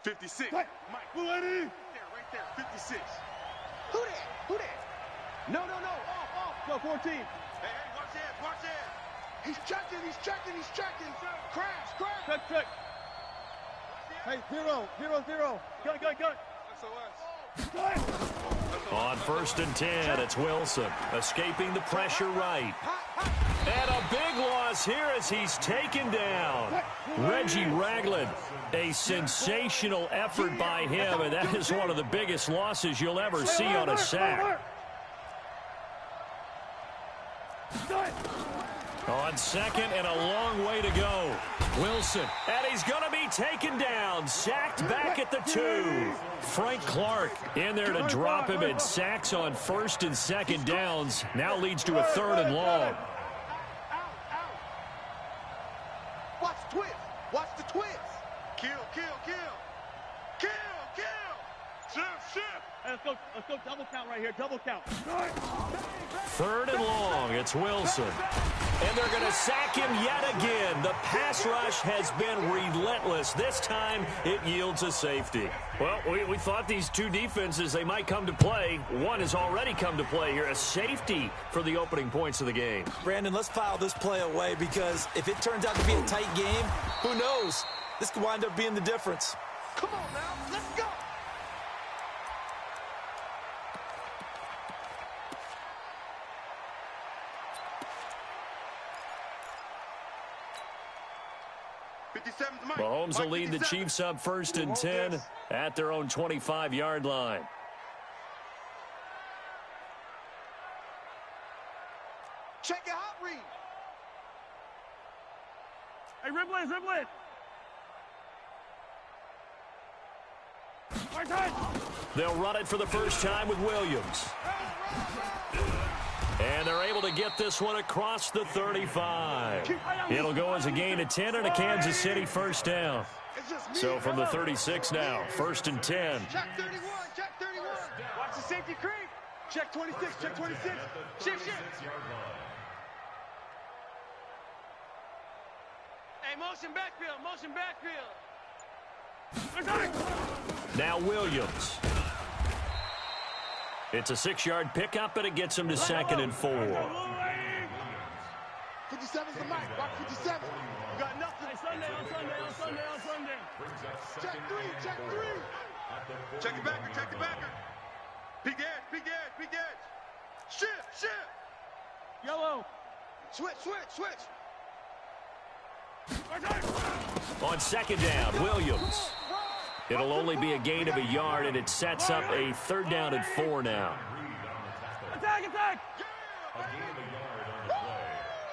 56. Mike, who that is? There, right there, 56. Who that? Who that? No. Off. Go, 14. Hey, watch that. He's checking. Crash. Check. Hey, 0. Gun. On 1st and 10, it's Wilson escaping the pressure right. And a big loss here as he's taken down. Reggie Ragland, a sensational effort by him, and that is one of the biggest losses you'll ever see on a sack. On 2nd and a long way to go. Wilson, and he's going to be taken down. Sacked back at the 2. Frank Clark in there to drop him, and sacks on 1st and 2nd downs. Now leads to a 3rd and long. Watch the twist. Kill. Hey, let's go double count right here. Double count. 3rd and long. It's Wilson. And they're going to sack him yet again. The pass rush has been relentless. This time, it yields a safety. Well, we thought these two defenses, they might come to play. One has already come to play here. A safety for the opening points of the game. Brandon, let's file this play away because if it turns out to be a tight game, who knows? This could wind up being the difference. Come on now, let's go. Mahomes will lead the Chiefs up 1st and 10 at their own 25-yard line. Check your hot read. Hey, dribble it. Right side. They'll run it for the first time with Williams. And they're able to get this one across the 35. It'll go as a gain of 10 and a Kansas City 1st down. So from the 36 now, 1st and 10. Check 31. Watch the safety creep. Check 26. Shift. Hey, motion backfield. Now Williams. It's a 6-yard pickup, and it gets him to 2nd and 4. 57's the mic. Watch 57. You got nothing. Hey, Sunday. Check 3. Check the backer. Big edge. Shift. Yellow. Switch. On 2nd down, Williams. It'll only be a gain of a yard, and it sets up a 3rd down and 4 now. Attack! A gain of a yard on the play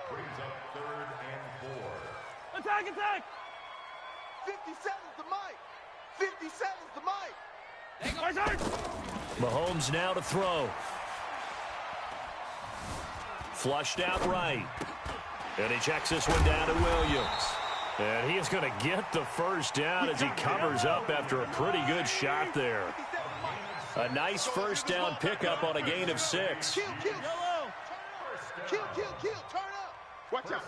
brings up 3rd and 4. Attack! 57's the mic. Mahomes now to throw. Flushed out right. And he checks this one down to Williams. And he is going to get the 1st down as he covers up after a pretty good shot there. A nice 1st down pickup on a gain of 6. Kill. Turn up. Watch out.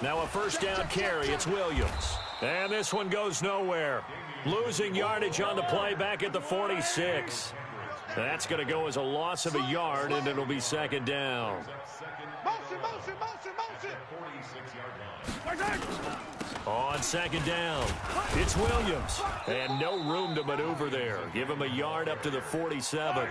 Now a 1st down carry. It's Williams. And this one goes nowhere. Losing yardage on the play back at the 46. That's going to go as a loss of a yard, and it'll be 2nd down. Motion. On 2nd down, it's Williams. And no room to maneuver there. Give him a yard up to the 47.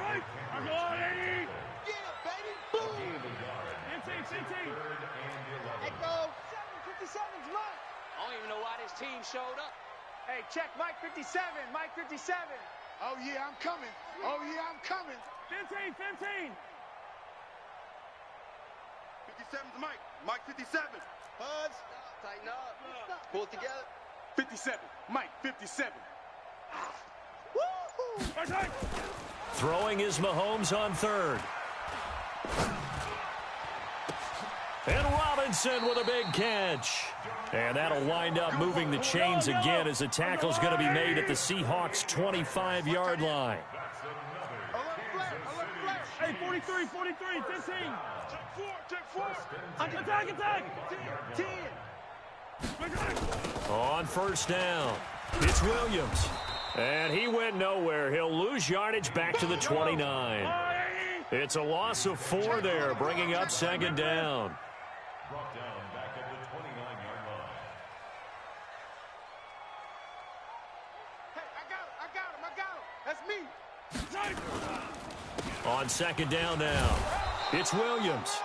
Team showed up. Hey, check Mike 57. Oh, yeah, I'm coming. 15. 57's the mic. Mike 57. Buds, tighten up. Pull it together. 57. Mike 57. Woo-hoo. Throwing is Mahomes on 3rd. And Robinson with a big catch. And that'll wind up moving the chains again as the tackle's going to be made at the Seahawks' 25-yard line. Hey, 43, 15. Check 4. Attack. 10. On first down, it's Williams. And he went nowhere. He'll lose yardage back to the 29. It's a loss of 4 there, bringing up second down. Brought down back at the 29-yard line. Hey, I got him. That's me. On second down now, it's Williams.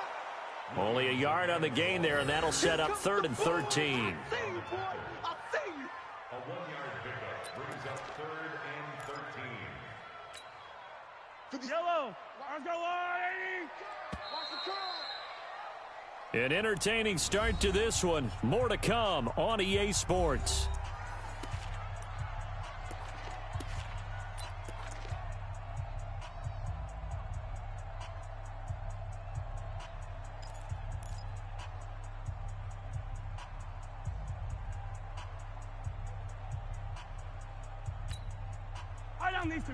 Only a yard on the gain there, and that'll set up 3rd and 13. I see you, boy. I see you. A 1-yard pickup brings up 3rd and 13. Yellow. Let's go, Lane. Watch the car. An entertaining start to this one. More to come on EA Sports.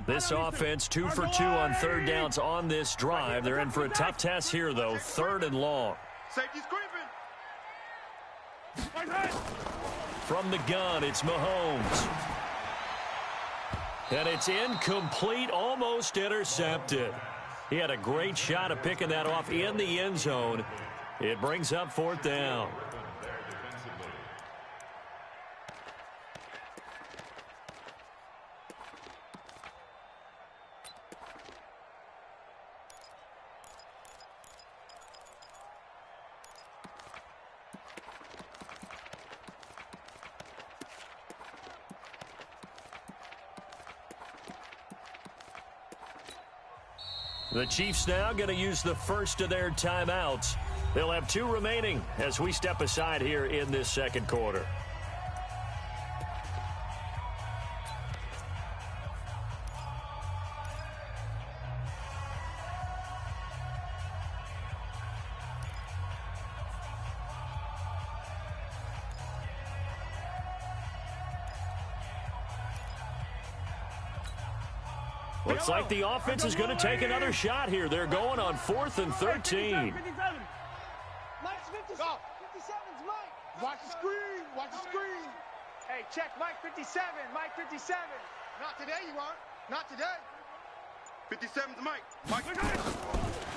This offense 2 for 2 on 3rd downs on this drive. They're in for a tough test here, though. 3rd and long. Safety's creeping. From the gun, it's Mahomes. And it's incomplete, almost intercepted. He had a great shot at picking that off in the end zone. It brings up 4th down. The Chiefs now going to use the first of their timeouts. They'll have 2 remaining as we step aside here in this second quarter. Looks like the offense is going to take another shot here. They're going on 4th and 13. Mike's 57's Mike. Watch the screen. Watch the screen. Hey, check Mike 57. Mike 57. Not today, you aren't. Not today. 57's Mike. Mike.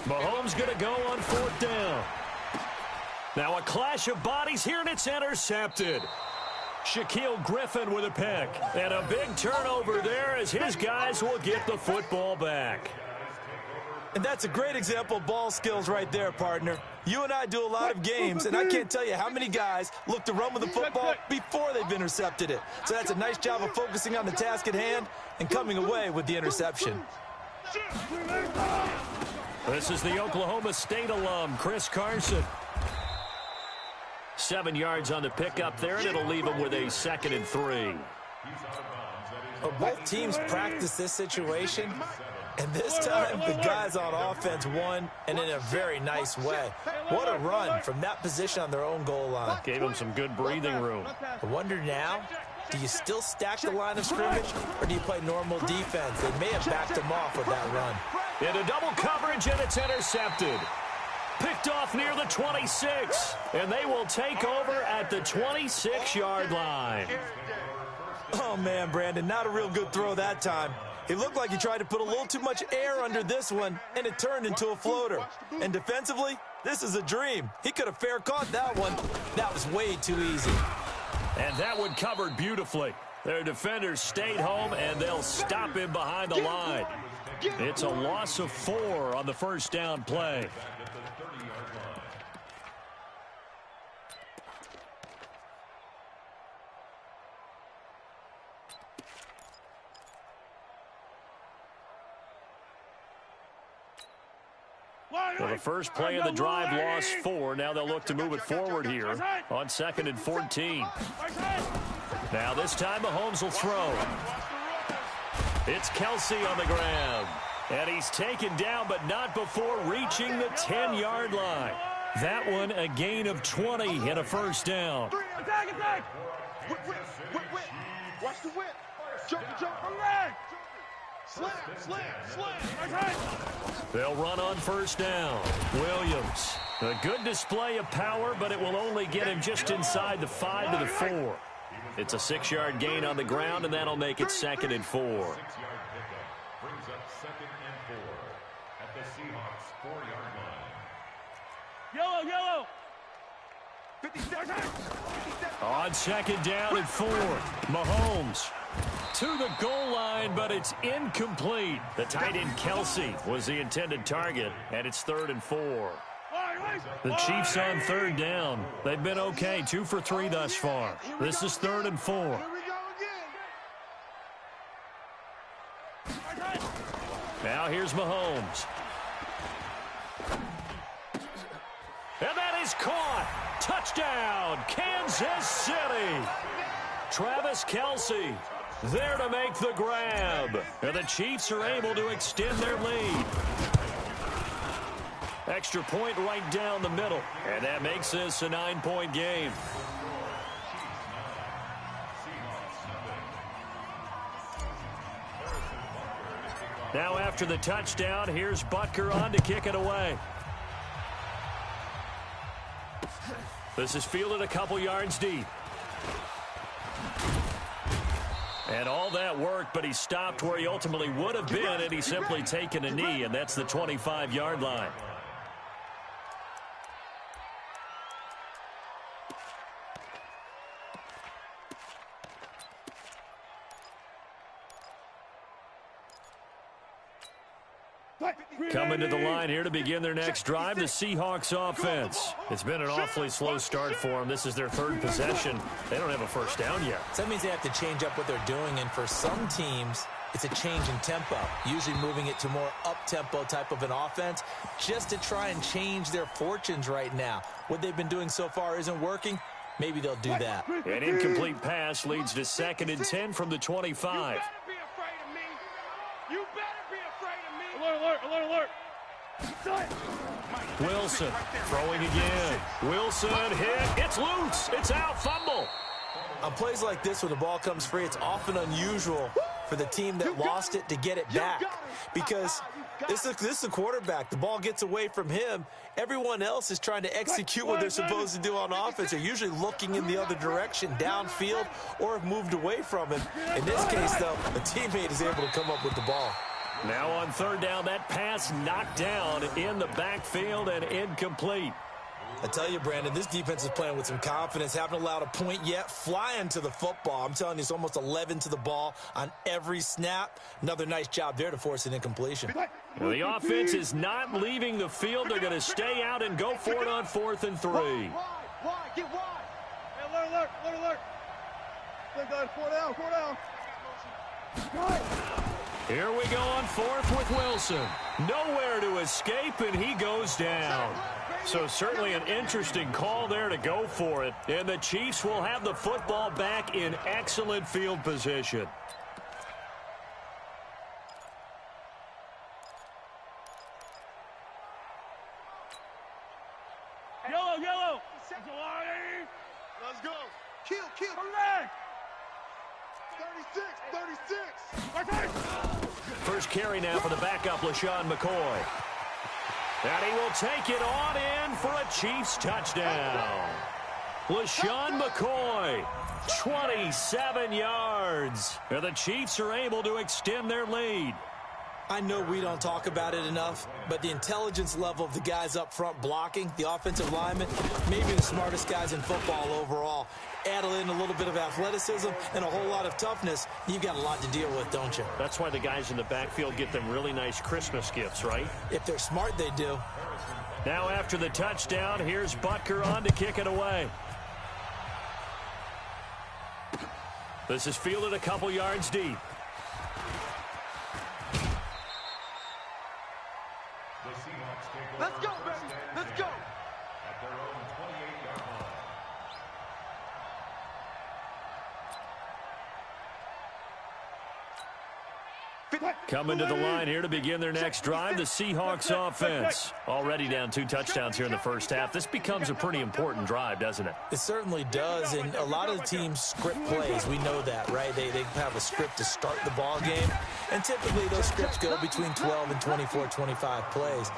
Mahomes going to go on 4th down. Now a clash of bodies here, and it's intercepted. Shaquille Griffin with a pick. And a big turnover there as his guys will get the football back. And that's a great example of ball skills right there, partner. You and I do a lot of games, and I can't tell you how many guys look to run with the football before they've intercepted it. So that's a nice job of focusing on the task at hand and coming away with the interception. This is the Oklahoma State alum, Chris Carson. 7 yards on the pickup there, and it'll leave him with a 2nd and 3. Well, both teams practice this situation, and this time the guys on offense won, and in a very nice way. What a run from that position on their own goal line. Gave him some good breathing room. I wonder now, do you still stack the line of scrimmage, or do you play normal defense? They may have backed him off with that run. Into double coverage, and it's intercepted. Picked off near the 26, and they will take over at the 26-yard line. Oh, man, Brandon, not a real good throw that time. It looked like he tried to put a little too much air under this one, and it turned into a floater. And defensively, this is a dream. He could have fair caught that one. That was way too easy. And that one covered beautifully. Their defenders stayed home, and they'll stop him behind the line. It's a loss of 4 on the first down play. Well, the first play of the drive lost 4. Now they'll look to move it forward here on 2nd and 14. Now this time Mahomes will throw. It's Kelsey on the ground. And he's taken down, but not before reaching the 10-yard line. That one a gain of 20 and a first down. Attack! Whip. Watch the whip. Jump. Slam. They'll run on first down. Williams. A good display of power, but it will only get him just inside the 5 to the 4. It's a 6-yard gain on the ground, and that'll make it 2nd and 4. 6-yard pickup brings up 2nd and 4 at the Seahawks 4-yard line. Yellow. 57. On 2nd down and 4, Mahomes to the goal line, but it's incomplete. The tight end Kelsey was the intended target, and it's 3rd and 4. The Chiefs on 3rd down. They've been okay, 2 for 3 thus far. This is 3rd and 4. Here we go again. Now here's Mahomes. And that is caught. Touchdown, Kansas City. Travis Kelsey there to make the grab. And the Chiefs are able to extend their lead. Extra point right down the middle. And that makes this a 9-point game. Now after the touchdown, here's Butker on to kick it away. This is fielded a couple yards deep. And all that worked, but he stopped where he ultimately would have been, and he's simply taken a knee, and that's the 25-yard line. Coming to the line here to begin their next drive, the Seahawks offense. It's been an awfully slow start for them. This is their 3rd possession. They don't have a first down yet. So that means they have to change up what they're doing, and for some teams, it's a change in tempo, usually moving it to more up-tempo type of an offense just to try and change their fortunes right now. What they've been doing so far isn't working. Maybe they'll do that. An incomplete pass leads to 2nd and 10 from the 25. Alert. Wilson throwing again. Wilson hit. It's loose. It's out. Fumble. On plays like this, when the ball comes free, it's often unusual for the team that lost it to get it back, because this is a quarterback. The ball gets away from him. Everyone else is trying to execute what they're supposed to do on offense. They're usually looking in the other direction, downfield, or have moved away from him. In this case, though, a teammate is able to come up with the ball. Now on 3rd down, that pass knocked down in the backfield and incomplete. I tell you, Brandon, this defense is playing with some confidence. Haven't allowed a point yet. Flying to the football. I'm telling you, it's almost 11 to the ball on every snap. Another nice job there to force an incompletion. Well, the offense is not leaving the field. They're going to stay out and go for it on 4th and 3. Wide. Get wide. Hey, alert. Good, 4 down. Here we go on 4th with Wilson. Nowhere to escape, and he goes down. So certainly an interesting call there to go for it. And the Chiefs will have the football back in excellent field position. Yellow. Let's go. Kill. Come back. 36. First carry now for the backup, LaShawn McCoy. And he will take it on in for a Chiefs touchdown. LaShawn McCoy, 27 yards. And the Chiefs are able to extend their lead. I know we don't talk about it enough, but the intelligence level of the guys up front blocking, the offensive linemen, maybe the smartest guys in football overall. Add in a little bit of athleticism and a whole lot of toughness, you've got a lot to deal with, don't you? That's why the guys in the backfield get them really nice Christmas gifts, right? If they're smart, they do. Now after the touchdown, here's Butker on to kick it away. This is fielded a couple yards deep. Let's go, baby. Let's go. At their own 28-yard line. Coming to the line here to begin their next drive, the Seahawks offense. Already down 2 touchdowns here in the first half. This becomes a pretty important drive, doesn't it? It certainly does, and a lot of the teams script plays. We know that, right? They have a script to start the ball game, and typically those scripts go between 12 and 24, 25 plays.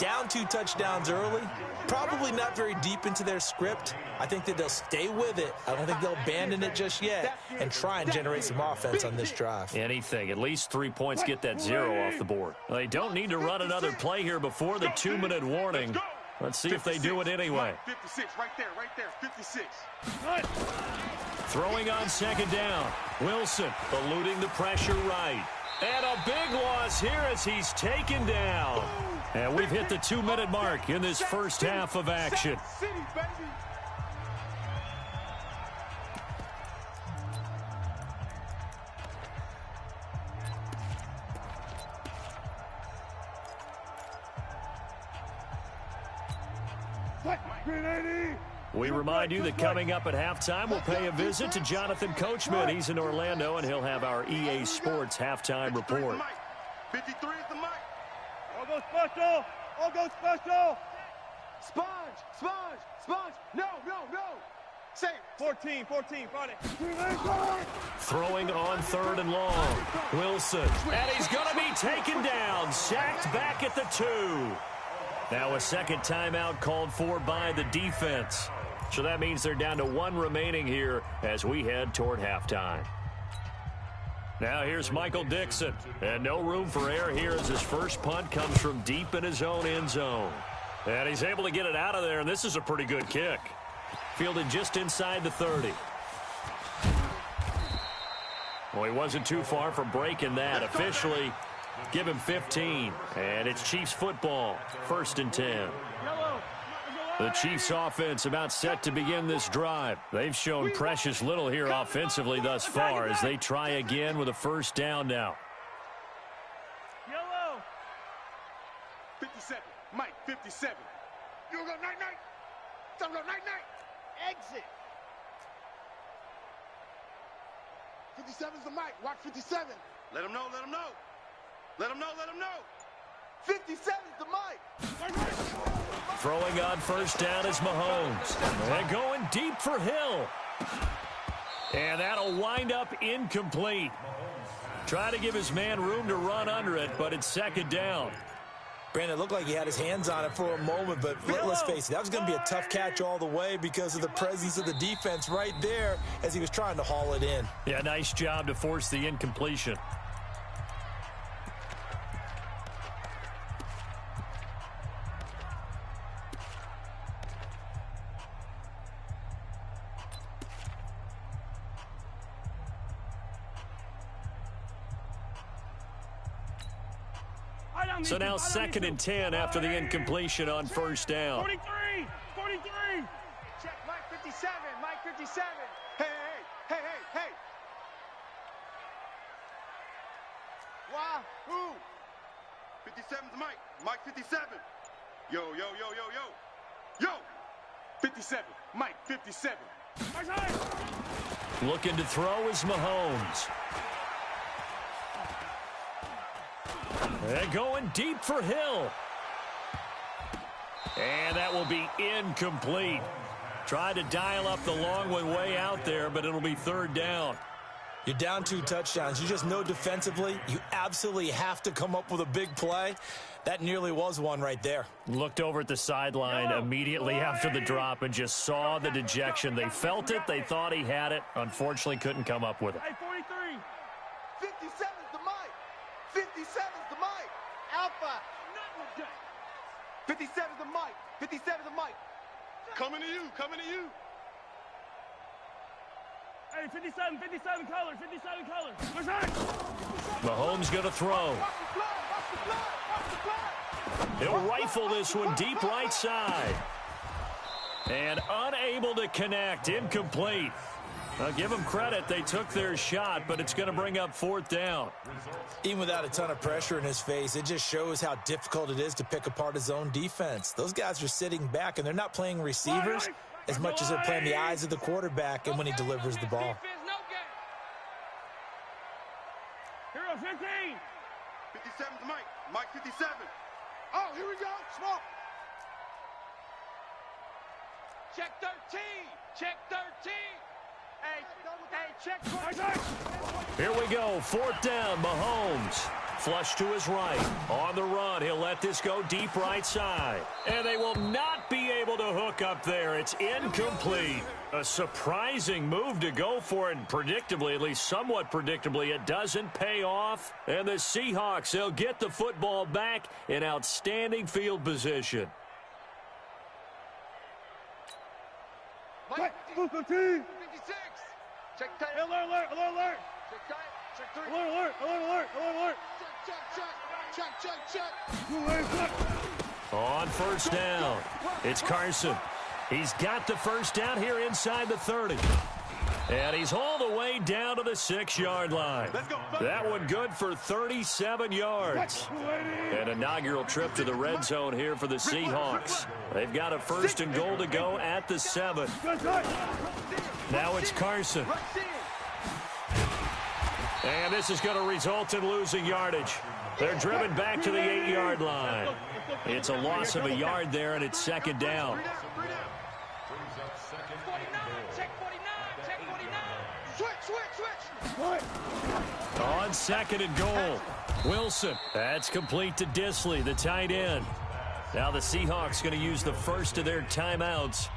down 2 touchdowns early, probably not very deep into their script. I think that they'll stay with it. I don't think they'll abandon it just yet and try and generate some offense on this drive. Anything. At least 3 points get that 0 off the board. They don't need to run another play here before the 2-minute warning. Let's see if they do it anyway. 56, right there, 56. Throwing on second down. Wilson eluding the pressure right. And a big loss here as he's taken down. And we've hit the 2-minute mark in this first half of action. We remind you that coming up at halftime, we'll pay a visit to Jonathan Coachman. He's in Orlando, and he'll have our EA Sports halftime report. 53 is the mic. All go special. All go special. Sponge. No. Say 14, Friday. Throwing on 3rd and long. Wilson. And he's going to be taken down. Sacked back at the 2. Now a second timeout called for by the defense. So that means they're down to 1 remaining here as we head toward halftime. Now here's Michael Dixon. And no room for error here as his first punt comes from deep in his own end zone. And he's able to get it out of there, and this is a pretty good kick. Fielded just inside the 30. Well, he wasn't too far from breaking that. Officially, give him 15. And it's Chiefs football, 1st and 10. The Chiefs offense about set to begin this drive. They've shown precious little here offensively thus far as they try again with a first down now. 57, Mike, 57. You go night-night. Don't go night-night. Exit. 57's the mic. Watch 57. Let him know. 57's the mic. Throwing on first down is Mahomes. And going deep for Hill. And that'll wind up incomplete. Try to give his man room to run under it, but it's 2nd down. Brandon, it looked like he had his hands on it for a moment, but let's face it, that was going to be a tough catch all the way because of the presence of the defense right there as he was trying to haul it in. Yeah, nice job to force the incompletion. So now 2nd and 10 after the incompletion on first down. 43. Check Mike 57. Hey. Why? Who? 57's Mike 57. Yo. 57, Mike 57. Looking to throw is Mahomes. And going deep for Hill. And that will be incomplete. Tried to dial up the long one way out there, but it'll be 3rd down. You're down 2 touchdowns. You just know defensively you absolutely have to come up with a big play. That nearly was one right there. Looked over at the sideline immediately after the drop and just saw the dejection. They felt it. They thought he had it. Unfortunately, couldn't come up with it. 57's the mic. 57's the mic. Alpha. 57's the mic. 57's the mic. Coming to you. Hey, 57 colors. Mahomes going to throw. He'll rifle this one deep right side. And unable to connect. Incomplete. I'll give them credit. They took their shot, but it's going to bring up 4th down. Even without a ton of pressure in his face, it just shows how difficult it is to pick apart his own defense. Those guys are sitting back, and they're not playing receivers as much as they're playing the eyes of the quarterback and when he delivers the ball. Hero 15. 57's the mic. Mike 57. Oh, here we go. Smoke. Check 13. Hey, check. Here we go. 4th down. Mahomes Flush to his right. On the run, he'll let this go deep right side. And they will not be able to hook up there. It's incomplete. A surprising move to go for it, and predictably, at least somewhat predictably, it doesn't pay off. And the Seahawks, they'll get the football back in outstanding field position. Mike, 56. Check tight. Alert. Check tight. Check three. Alert. Check. On first down, it's Carson. He's got the first down here inside the 30. And he's all the way down to the 6-yard line. That one good for 37 yards. An inaugural trip to the red zone here for the Seahawks. They've got a first and goal to go at the 7. Now it's Carson. And this is going to result in losing yardage. They're driven back to the 8-yard line. It's a loss of a yard there, and it's second down. On second and goal, Wilson. That's complete to Disley, the tight end. Now the Seahawks going to use the first of their timeouts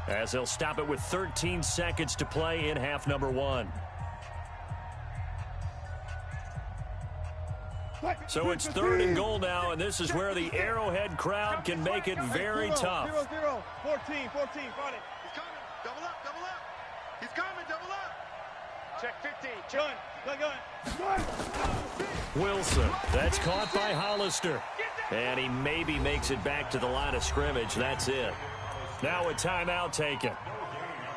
as they'll stop it with 13 seconds to play in half number 1. So it's third and goal now, and this is where the Arrowhead crowd can make it very tough. 0-0. 14. Got it. He's coming. Double up. He's coming. Double up. Check 50. Going. Wilson, that's caught by Hollister. And he maybe makes it back to the line of scrimmage. That's it. Now a timeout taken.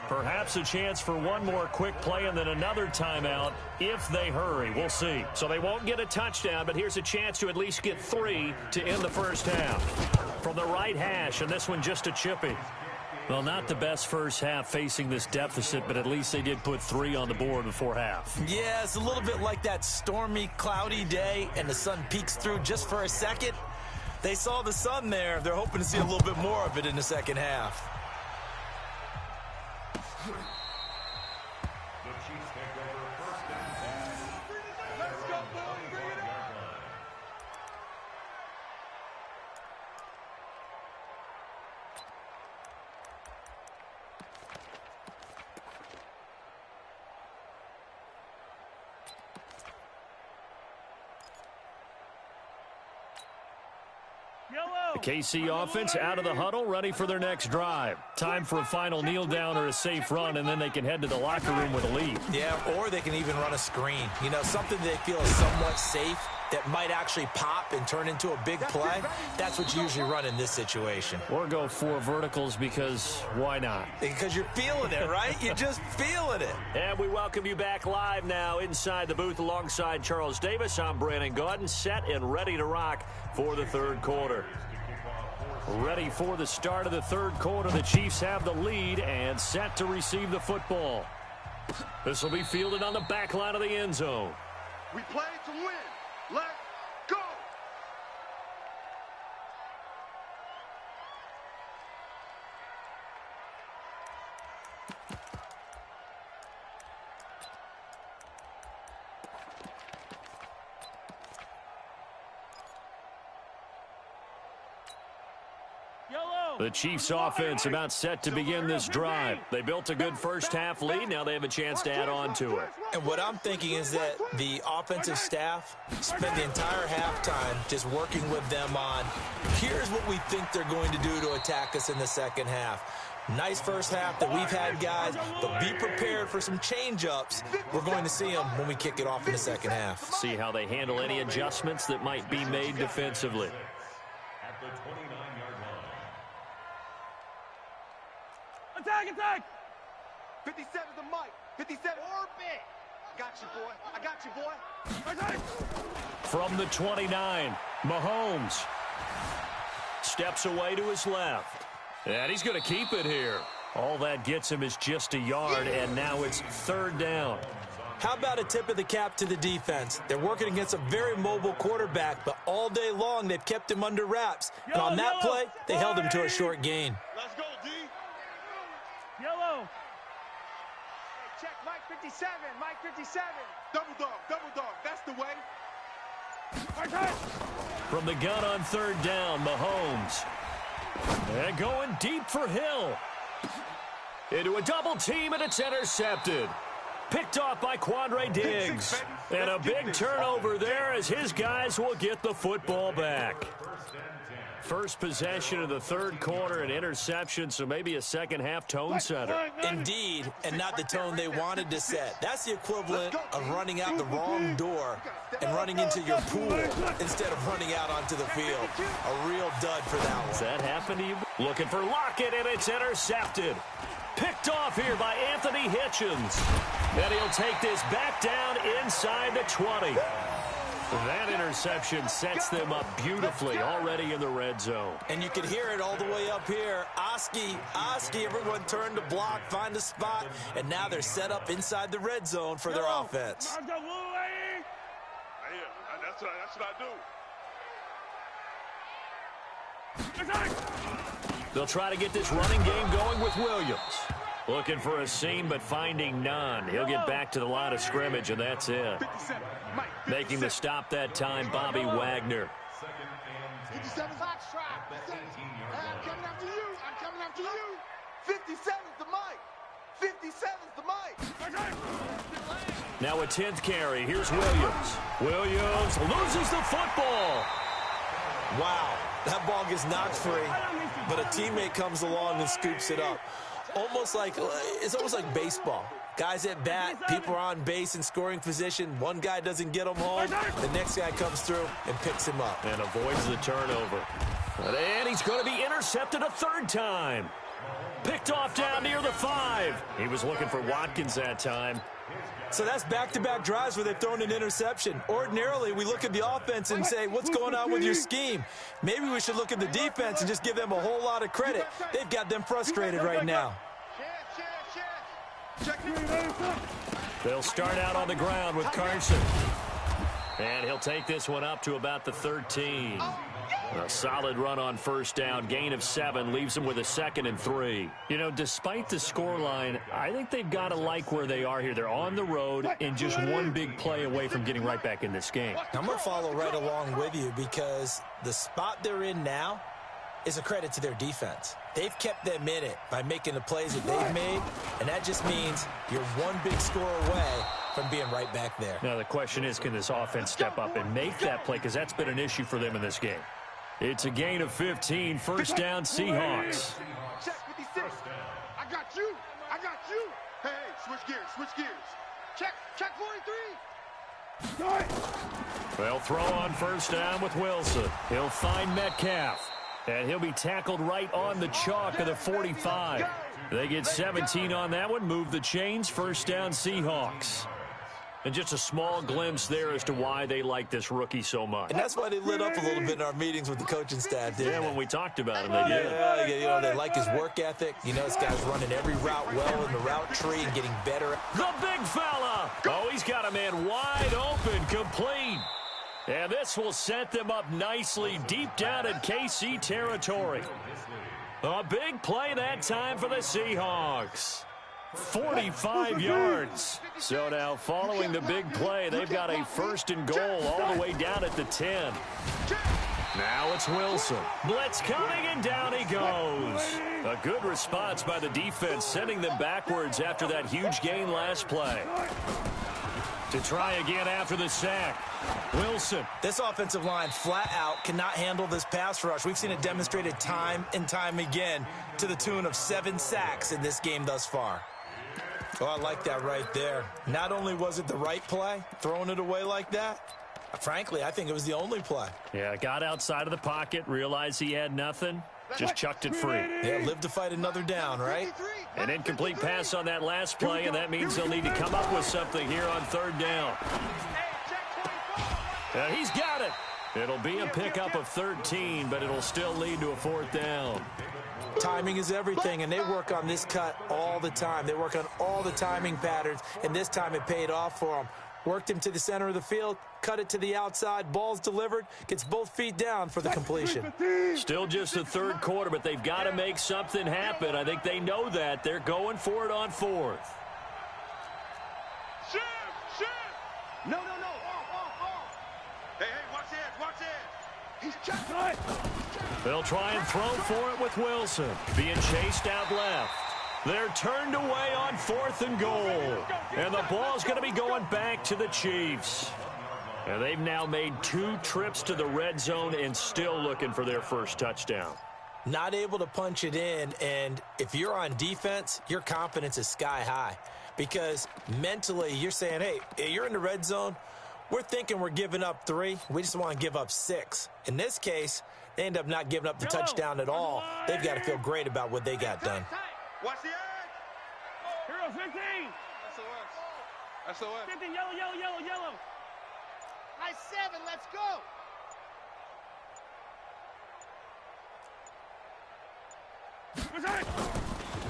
Perhaps a chance for one more quick play and then another timeout if they hurry. We'll see. So they won't get a touchdown, but here's a chance to at least get 3 to end the first half. From the right hash, and this one just a chippy. Well, not the best first half facing this deficit, but at least they did put 3 on the board before half. Yeah, it's a little bit like that stormy, cloudy day, and the sun peeks through just for a second. They saw the sun there. They're hoping to see a little bit more of it in the second half. The Chiefs take over first and 10. Let's go, boys. Bring it on. The KC offense out of the huddle, ready for their next drive. Time for a final kneel down or a safe run, and then they can head to the locker room with a lead. Yeah, or they can even run a screen. You know, something they feel is somewhat safe that might actually pop and turn into a big play. That's what you usually run in this situation. Or go 4 verticals because why not? Because you're feeling it, right? You're just feeling it. And we welcome you back live now inside the booth alongside Charles Davis. I'm Brandon Gaudin, set and ready to rock for the third quarter. Ready for the start of the third quarter. The Chiefs have the lead and set to receive the football. This will be fielded on the back line of the end zone. We play to win. Let's go. The Chiefs offense about set to begin this drive. They built a good first half lead. Now they have a chance to add on to it. And what I'm thinking is that the offensive staff spent the entire halftime just working with them on, here's what we think they're going to do to attack us in the second half. Nice first half that we've had, guys, but be prepared for some change-ups. We're going to see them when we kick it off in the second half. See how they handle any adjustments that might be made defensively. At the 29-yard line. Attack! 57 to Mike. 57. Orbit. I got you, boy. From the 29, Mahomes steps away to his left. And he's going to keep it here. All that gets him is just a yard, and now it's third down. How about a tip of the cap to the defense? They're working against a very mobile quarterback, but all day long they've kept him under wraps. And on that play, they held him to a short gain. Let's go, D. Yellow. Hey, check Mike 57. Mike 57. Double dog. That's the way. From the gun on third down, Mahomes. And going deep for Hill. Into a double team, and it's intercepted. Picked off by Quandre Diggs. And a big turnover there as his guys will get the football back. First possession of the third quarter, an interception, so maybe a second-half tone setter. Indeed, and not the tone they wanted to set. That's the equivalent of running out the wrong door and running into your pool instead of running out onto the field. A real dud for that one. Does that happen to you? Looking for Lockett, and it's intercepted. Picked off here by Anthony Hitchens. And he'll take this back down inside the 20. That interception sets them up beautifully already in the red zone. And you can hear it all the way up here. Oski, everyone turned to block, find a spot, and now they're set up inside the red zone for their offense. That's what They'll try to get this running game going with Williams. Looking for a seam, but finding none. He'll get back to the line of scrimmage, and that's it. Making the stop that time, Bobby Wagner. 57 hot strap. I'm coming after you. I'm coming after you. 57's the mic. 57's the mic. Now a 10th carry. Here's Williams. Williams loses the football. Wow, that ball gets knocked free, but a teammate comes along and scoops it up. It's almost like baseball. Guys at bat, people are on base in scoring position. One guy doesn't get him home. The next guy comes through and picks him up. And avoids the turnover. And he's going to be intercepted a third time. Picked off down near the 5. He was looking for Watkins that time. So that's back-to-back drives where they've thrown an interception. Ordinarily, we look at the offense and say, what's going on with your scheme? Maybe we should look at the defense and just give them a whole lot of credit. They've got them frustrated right now. They'll start out on the ground with Carson. And he'll take this one up to about the 13. A solid run on first down. Gain of 7 leaves them with a 2nd and 3. You know, despite the scoreline, I think they've got to like where they are here. They're on the road and just one big play away from getting right back in this game. I'm going to follow right along with you because the spot they're in now is a credit to their defense. They've kept them in it by making the plays that they've made, and that just means you're one big score away from being right back there. Now, the question is, can this offense step up and make that play? Because that's been an issue for them in this game. It's a gain of 15. First down, Seahawks. Check 56. I got you. I got you. Hey, switch gears. Switch gears. Check 43. They'll throw on first down with Wilson. He'll find Metcalf. And he'll be tackled right on the chalk of the 45. They get 17 on that one. Move the chains. First down, Seahawks. And just a small glimpse there as to why they like this rookie so much. And that's why they lit up a little bit in our meetings with the coaching staff, didn't they? Yeah, when we talked about him, they did. Yeah, you know, they like his work ethic. You know, this guy's running every route well in the route tree and getting better. The big fella. Oh, he's got a man wide open, complete. And this will set them up nicely deep down in KC territory. A big play that time for the Seahawks. 45 yards. So now following the big play, they've got a first and goal all the way down at the 10. Now it's Wilson. Blitz coming, and down he goes. A good response by the defense, sending them backwards after that huge gain last play. To try again after the sack. Wilson. This offensive line flat out cannot handle this pass rush. We've seen it demonstrated time and time again to the tune of 7 sacks in this game thus far. Oh, I like that right there. Not only was it the right play, throwing it away like that, frankly, I think it was the only play. Yeah, got outside of the pocket, realized he had nothing, just chucked it free. Yeah, live to fight another down, right? An incomplete pass on that last play, and that means they'll need to come up with something here on third down. He's got it. It'll be a pickup of 13, but it'll still lead to a 4th down. Timing is everything, and they work on this cut all the time. They work on all the timing patterns, and this time it paid off for them. Worked him to the center of the field, cut it to the outside, ball's delivered, gets both feet down for the completion. Still just the third quarter, but they've got to make something happen. I think they know that. They're going for it on 4th. No. Hey, watch it, watch it. He's checking. They'll try and throw for it with Wilson. Being chased out left. They're turned away on 4th and goal. And the ball's going to be going back to the Chiefs. And they've now made 2 trips to the red zone and still looking for their first touchdown. Not able to punch it in, and if you're on defense, your confidence is sky high. Because mentally, you're saying, hey, you're in the red zone. We're thinking we're giving up 3. We just want to give up 6. In this case, they end up not giving up the touchdown at all. They've got to feel great about what they got done. Watch the edge. Hero 15. That's the way. 15, yellow, yellow, yellow, yellow. High 7, let's go.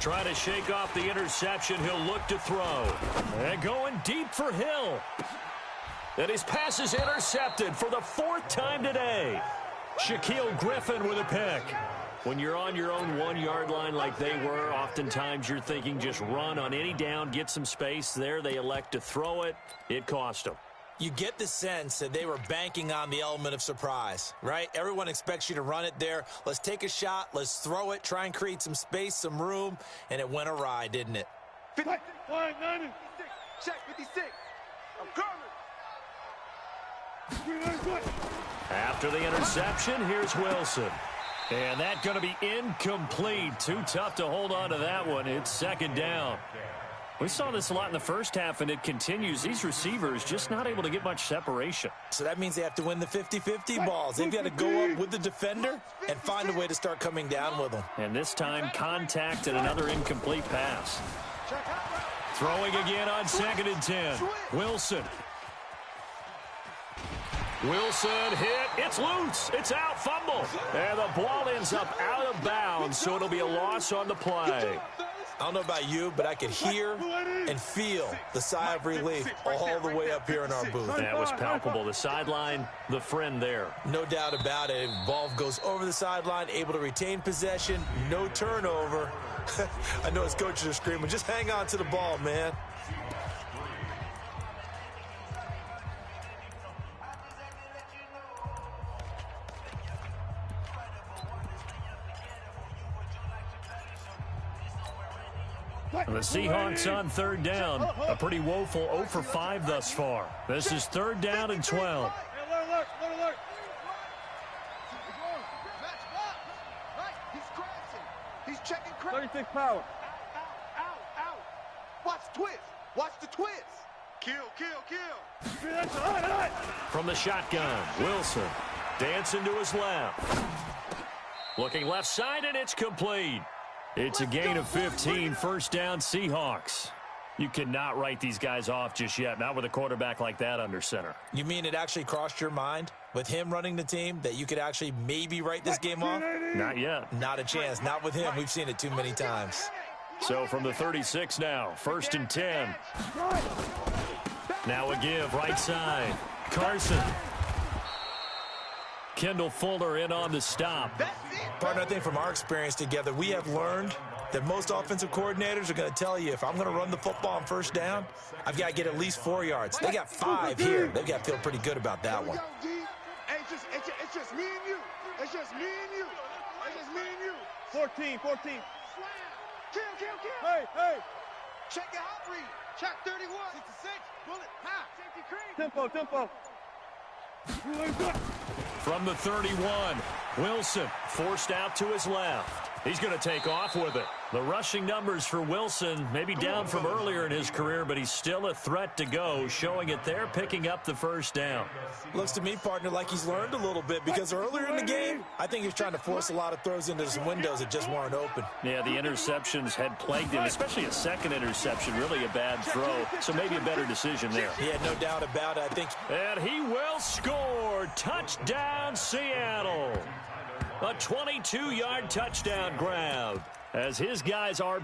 Trying to shake off the interception. He'll look to throw. And going deep for Hill. And his pass is intercepted for the 4th time today. Shaquille Griffin with a pick. When you're on your own 1-yard line like they were, oftentimes you're thinking just run on any down, get some space. There they elect to throw it. It cost them. You get the sense that they were banking on the element of surprise, right? Everyone expects you to run it there. Let's take a shot. Let's throw it. Try and create some space, some room. And it went awry, didn't it? 56. Check 56. I'm coming. After the interception, here's Wilson. And that's going to be incomplete. Too tough to hold on to that one. It's 2nd down. We saw this a lot in the first half, and it continues. These receivers just not able to get much separation. So that means they have to win the 50-50 balls. They've got to go up with the defender and find a way to start coming down with them. And this time, contact and another incomplete pass. Throwing again on 2nd and 10. Wilson. Wilson hit. It's loose. It's out. Fumble. And the ball ends up out of bounds, so it'll be a loss on the play. I don't know about you, but I could hear and feel the sigh of relief all the way up here in our booth. That was palpable. The sideline, the friend there. No doubt about it. Ball goes over the sideline, able to retain possession, no turnover. I know his coaches are screaming, just hang on to the ball, man. The Seahawks on 3rd down. A pretty woeful 0 for 5 thus far. This is 3rd down and 12. Alert. He's crashing. He's checking crash. 36 power. Out. Watch the twist. Watch the twist. Kill. From the shotgun, Wilson dancing to his left. Looking left side, and it's complete. It's a gain of 15, 1st down Seahawks. You cannot write these guys off just yet, not with a quarterback like that under center. You mean it actually crossed your mind with him running the team that you could actually maybe write this game off? Not yet. Not a chance. Not with him. We've seen it too many times. So from the 36 now, 1st and 10. Now a give, right side. Carson. Kendall Fuller in on the stop. Partner, I think from our experience together, we have learned that most offensive coordinators are going to tell you, if I'm going to run the football on 1st down, I've got to get at least 4 yards. They got 5 here. They've got to feel pretty good about that one. It's just me and you. It's just me and you. 14. Kill. Hey. Check your hot read. Check 31. 66. Bullet. Ha. Safety cream. Tempo. From the 31, Wilson forced out to his left. He's going to take off with it. The rushing numbers for Wilson maybe down from earlier in his career, but he's still a threat to go, showing it there, picking up the 1st down. Looks to me, partner, like he's learned a little bit, because earlier in the game, I think he was trying to force a lot of throws into some windows that just weren't open. Yeah, the interceptions had plagued him, especially a second interception, really a bad throw, so maybe a better decision there. Yeah, no doubt about it, I think. And he will score. Touchdown, Seattle. A 22-yard touchdown grab as his guys are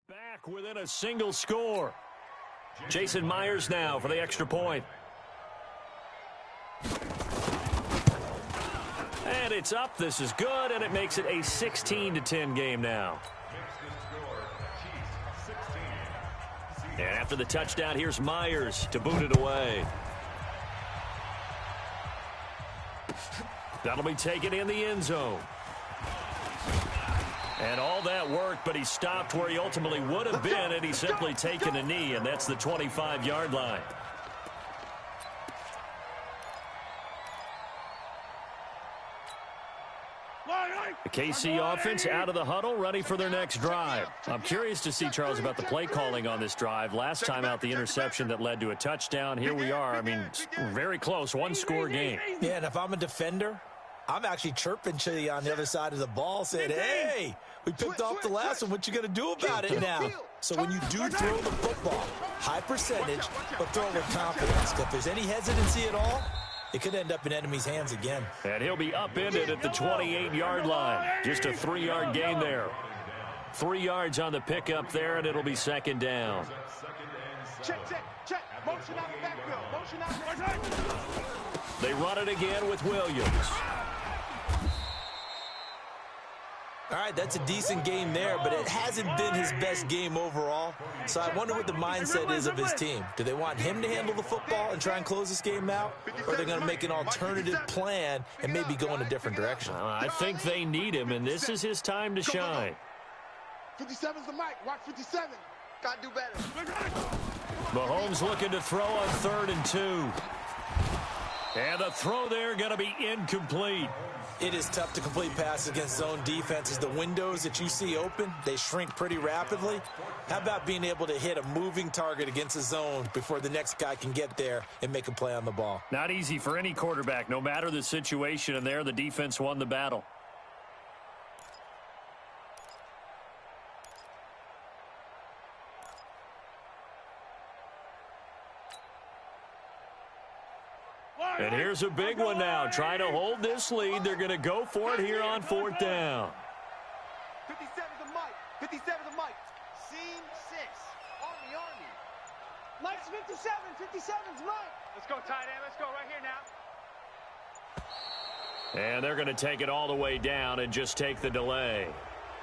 back within a single score. Jason Myers now for the extra point. And it's up. This is good, and it makes it a 16-10 game now. And after the touchdown, here's Myers to boot it away. That'll be taken in the end zone. And all that work, but he stopped where he ultimately would have been, and he's simply taken a knee, and that's the 25-yard line. The KC offense out of the huddle, ready for their next drive. I'm curious to see, Charles, about the play calling on this drive. Last time out, the interception that led to a touchdown. Here we are. I mean, very close, one-score game. Yeah, and if I'm a defender, I'm actually chirping to you on the other side of the ball, saying, hey, we picked off the last one. What you going to do about it now? So when you do throw the football, high percentage, but throw with confidence. If there's any hesitancy at all, it could end up in enemy's hands again. And he'll be upended at the 28-yard line. Just a 3-yard gain there. 3 yards on the pickup there, and it'll be second down. Check. Motion out the backfield. Motion out the backfield. They run it again with Williams. All right, that's a decent game there, but it hasn't been his best game overall. So I wonder what the mindset is of his team. Do they want him to handle the football and try and close this game out? Or are they going to make an alternative plan and maybe go in a different direction? I think they need him, and this is his time to shine. 57's the mic. Watch 57. Got to do better. Mahomes looking to throw on 3rd and 2. And the throw there going to be incomplete. It is tough to complete passes against zone defenses. The windows that you see open, they shrink pretty rapidly. How about being able to hit a moving target against a zone before the next guy can get there and make a play on the ball? Not easy for any quarterback, no matter the situation, and there the defense won the battle. And here's a big one now. Trying to hold this lead. They're going to go for it here on 4th down. 57's the mic. 57's the mic. Scene 6. Army. Mike's 57. 57's Mike. Let's go, tight end. Let's go right here now. And they're going to take it all the way down and just take the delay.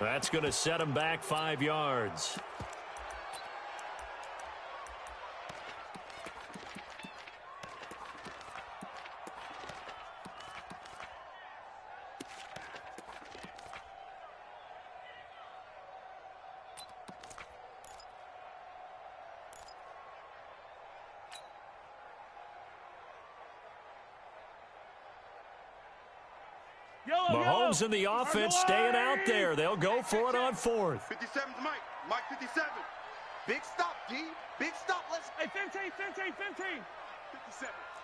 That's going to set them back 5 yards. Mahomes and the offense staying out there. They'll go for it on 4th. 57's Mike. Mike 57. Big stop, D. Big stop. Let's. Hey, 15. 57.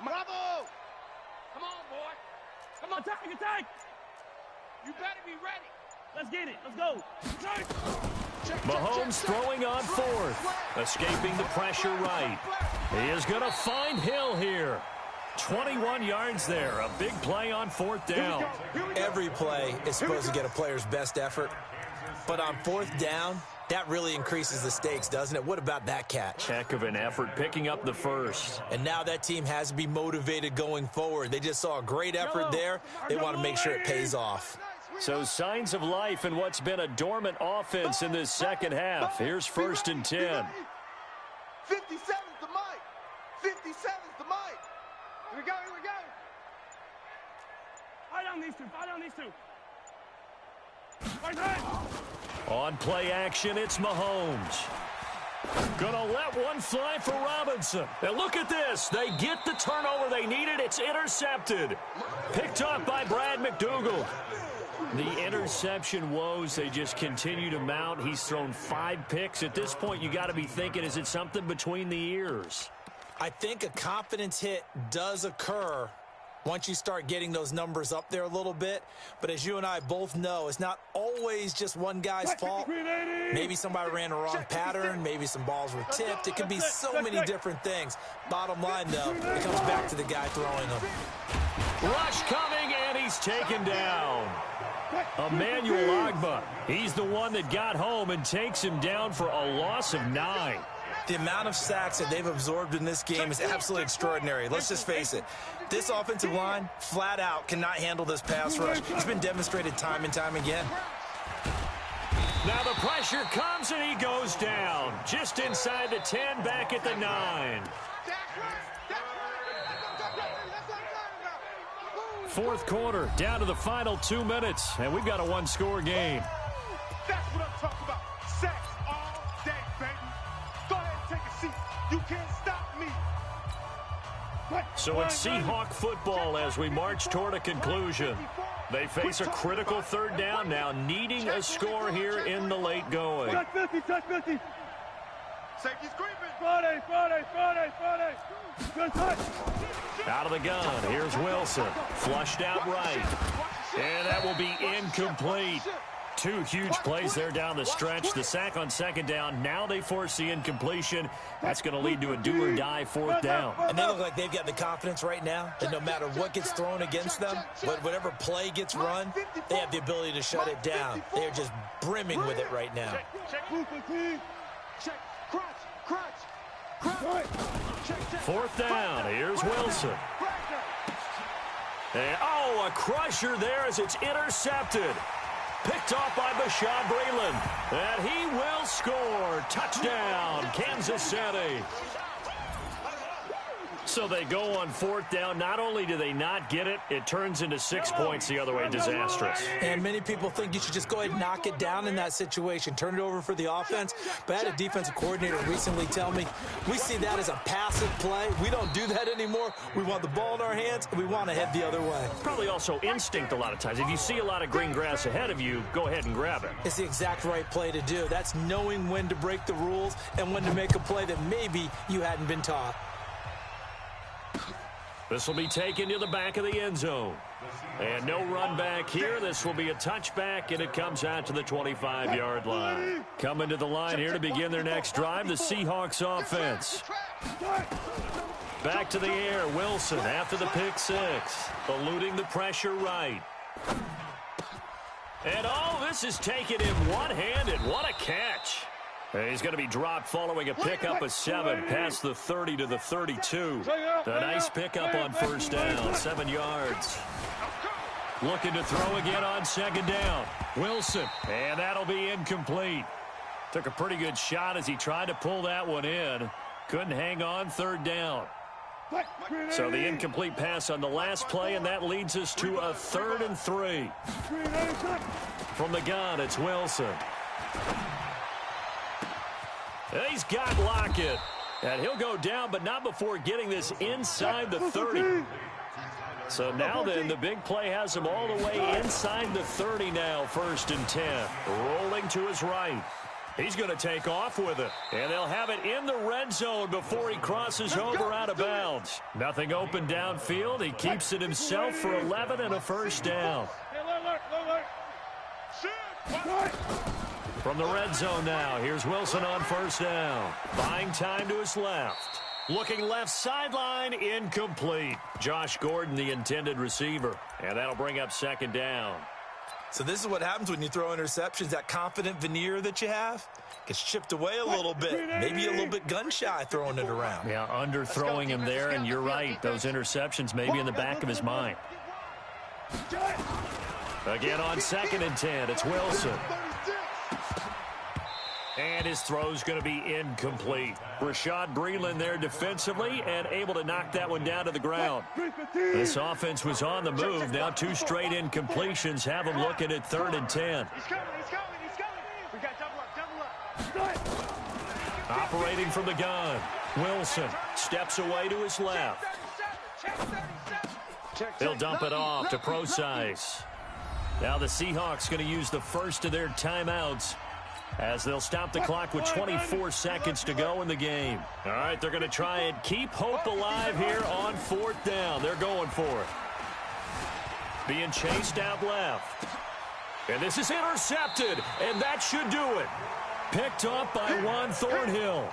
Bravo. Come on, boy. Come on, attack. You better be ready. Let's get it. Let's go. Mahomes throwing on 4th. Escaping the pressure right. He is going to find Hill here. 21 yards there. A big play on 4th down. Every play is supposed to get a player's best effort. But on 4th down, that really increases the stakes, doesn't it? What about that catch? Heck of an effort, picking up the first. And now that team has to be motivated going forward. They just saw a great effort there. They want to make sure it pays off. So signs of life in what's been a dormant offense in this second half. Here's 1st and 10. 57's the mic. 57's the mic. Here we go. Fight on these two. On play action, it's Mahomes. Gonna let one fly for Robinson. And look at this. They get the turnover they needed. It's intercepted. Picked up by Brad McDougal. The interception woes, they just continue to mount. He's thrown 5 picks. At this point, you got to be thinking, is it something between the ears? I think a confidence hit does occur once you start getting those numbers up there a little bit. But as you and I both know, it's not always just one guy's fault. Maybe somebody ran a wrong pattern. Maybe some balls were tipped. It could be so many different things. Bottom line, though, it comes back to the guy throwing them. Rush coming, and he's taken down. Emmanuel Ogbah. He's the one that got home and takes him down for a loss of 9. The amount of sacks that they've absorbed in this game is absolutely extraordinary. Let's just face it. This offensive line, flat out, cannot handle this pass rush. It's been demonstrated time and time again. Now the pressure comes and he goes down. Just inside the 10, back at the 9. Fourth quarter, down to the final 2 minutes, and we've got a one-score game. That's what I'm talking about. Sex all day, baby. Go ahead and take a seat. You can't stop me. So it's Seahawk football as we march toward a conclusion. They face a critical third down now, needing a score here in the late going. Check 50, check 50. Safety's creeping. Friday. Good touch. Out of the gun, here's Wilson. Flushed out right. And that will be incomplete. Two huge plays there down the stretch. The sack on second down. Now they force the incompletion. That's going to lead to a do-or-die fourth down. And they look like they've got the confidence right now that no matter what gets thrown against them, whatever play gets run, they have the ability to shut it down. They're just brimming with it right now. Fourth down. Here's Wilson. And, a crusher there as it's intercepted. Picked off by Bashaud Breeland. And he will score. Touchdown, Kansas City. So they go on fourth down. Not only do they not get it, it turns into 6 points the other way. Disastrous. And many people think you should just go ahead and knock it down in that situation. Turn it over for the offense. But I had a defensive coordinator recently tell me, we see that as a passive play. We don't do that anymore. We want the ball in our hands, and we want to head the other way. Probably also instinct a lot of times. If you see a lot of green grass ahead of you, go ahead and grab it. It's the exact right play to do. That's knowing when to break the rules and when to make a play that maybe you hadn't been taught. This will be taken to the back of the end zone. And no run back here. This will be a touchback, and it comes out to the 25-yard line. Coming to the line here to begin their next drive, the Seahawks offense. Back to the air, Wilson after the pick six. Eluding the pressure right. And this is taken in one-handed. What a catch. He's going to be dropped following a pickup of 7 past the 30 to the 32. A nice pickup on first down, 7 yards. Looking to throw again on second down. Wilson, and that'll be incomplete. Took a pretty good shot as he tried to pull that one in. Couldn't hang on third down. So the incomplete pass on the last play, and that leads us to a 3rd and 3. From the gun, it's Wilson. He's got Lockett. And he'll go down, but not before getting this inside the 30. So now then, the big play has him all the way inside the 30 now, 1st and 10. Rolling to his right. He's going to take off with it. And they'll have it in the red zone before he crosses over out of bounds. Nothing open downfield. He keeps it himself for 11 and a first down. From the red zone now, here's Wilson on first down. Buying time to his left. Looking left sideline, incomplete. Josh Gordon, the intended receiver. And that'll bring up second down. So this is what happens when you throw interceptions. That confident veneer that you have gets chipped away a little bit. Maybe a little bit gun-shy throwing it around. Yeah, underthrowing him there, and you're right. Those interceptions may be in the back of his mind. Again on 2nd and 10, it's Wilson. And his throw's going to be incomplete. Bashaud Breeland there defensively and able to knock that one down to the ground. This offense was on the move. Now 2 straight incompletions have them looking at 3rd and 10. He's coming. We got double up. Operating from the gun. Wilson steps away to his left. He'll dump it off to Procise. Now the Seahawks going to use the first of their timeouts as they'll stop the clock with 24 seconds to go in the game. All right, they're going to try and keep hope alive here on 4th down. They're going for it. Being chased out left. And this is intercepted, and that should do it. Picked up by Juan Thornhill.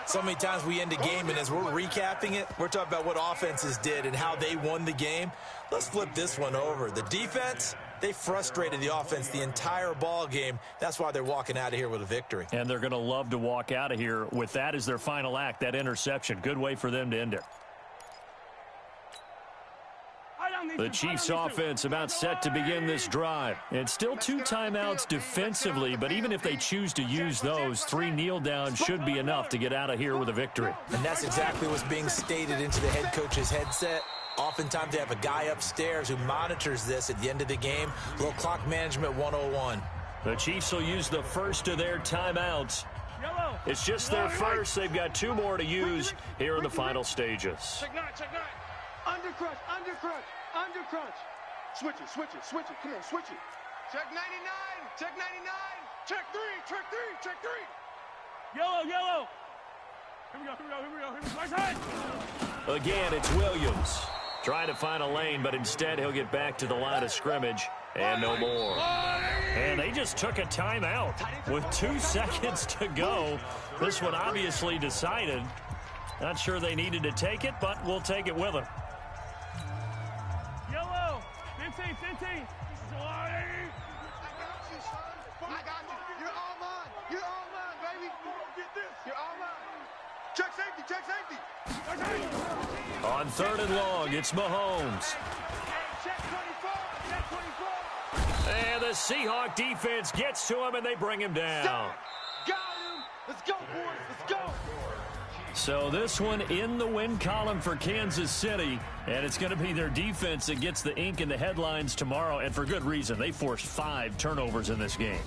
So many times we end a game, and as we're recapping it, we're talking about what offenses did and how they won the game. Let's flip this one over. The defense, they frustrated the offense the entire ball game. That's why they're walking out of here with a victory. And they're going to love to walk out of here with that as their final act, that interception. Good way for them to end it. The Chiefs offense about set to begin this drive. It's still 2 timeouts defensively, but even if they choose to use those, 3 kneel downs should be enough to get out of here with a victory. And that's exactly what's being stated into the head coach's headset. Oftentimes they have a guy upstairs who monitors this at the end of the game. A little clock management 101. The Chiefs will use the first of their timeouts. It's just their first. They've got 2 more to use here in the final stages. Check 9, check 9. Undercrunch, undercrunch, undercrunch. Switch it, switch it, switch it. Come on, switch it. Check 99, check 99. Check 3, check 3, check 3. Yellow, yellow. Here we go, here we go, here we go. Here we go. Right side. Again, it's Williams trying to find a lane, but instead he'll get back to the line of scrimmage and no more. And they just took a timeout with 2 seconds to go. This one obviously decided. Not sure they needed to take it, but we'll take it with them. Yellow. 15, 15. I got you, son. I got you. You're all mine. You're all mine, baby. Get this. You're all mine. Check safety, check safety. On 3rd and long, it's Mahomes. Check 24, check 24. And the Seahawk defense gets to him, and they bring him down. Got him. Let's go, boys. Let's go. So this one in the win column for Kansas City, and it's going to be their defense that gets the ink in the headlines tomorrow, and for good reason. They forced 5 turnovers in this game.